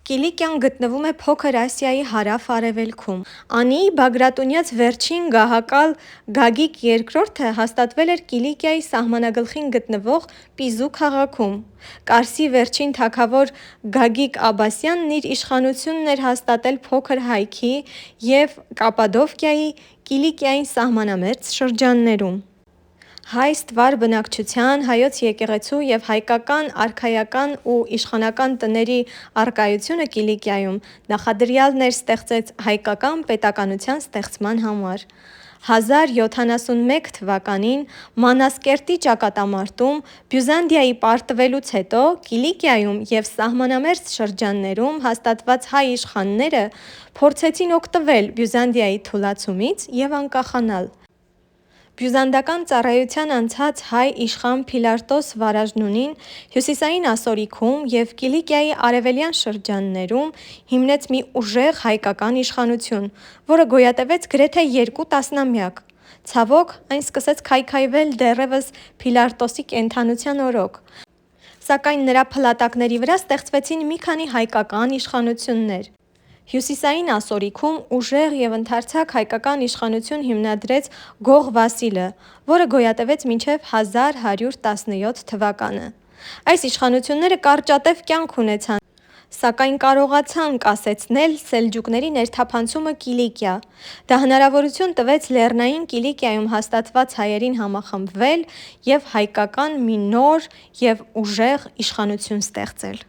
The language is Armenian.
Կիլիկիան գտնվում է Փոքր Ասիայի հարավ-արևելքում։ Անիի Բագրատունյաց վերջին գահակալ Գագիկ II հաստատվել էր Կիլիկիայի սահմանագլխին գտնվող Պիզու քաղաքում։ Կարսի վերջին թագավոր Գագիկ Աբբասյանն իր իշխանությունն էր հաստատել Փոքր Հայքի և Կապադովկիայի, Կիլիկիային սահմանամերձ շրջաններում։ Հայ ստվար բնակչության, Հայոց եկեղեցու և հայկական արքայական ու իշխանական տների առկայությունը Կիլիկիայում նախադրյալներ ստեղծեց հայկական պետականության ստեղծման համար։ 1071 թվականին Մանասկերտի ճակատամարտում Բյուզանդիայի պարտվելուց հետո Կիլիկիայում և սահմանամերձ շրջաններում հաստատված հայ իշխանները փորձեցին օգտվել Բյուզանդիայի թուլացումից և անկախանալ։ Բյուզանդական ծառայության անցած հայ իշխան Փիլարտոս Վարաժնունին հյուսիսային Ասորիքում և Կիլիկիայի արևելյան շրջաններում հիմնեց մի ուժեղ հայկական իշխանություն, որը գոյատևեց գրեթե 2 տասնամյակ։ Ցավոք, այն սկսեց քայքայվել դեռևս Փիլարտոսի կենդանության օրոք, սակայն նրա փլատակների վրա ստեղծվեցին մի քանի հայկական իշխանություններ։ Հյուսիսային Ասորիքում ուժեղ և ընդարձակ հայկական իշխանություն հիմնադրեց Գող Վասիլը, որը գոյատևեց մինչև 1117 թվականը։ Այս իշխանությունները կարճատև կյանք ունեցան, սակայն կարողացան կասեցնել սելջուկների ներթափանցումը Կիլիկիա։ Դա հնարավորություն տվեց Լեռնային Կիլիկիայում հաստատված հայերին համախմբվել և հայկական մի նոր և ուժեղ իշխանություն ստեղծել։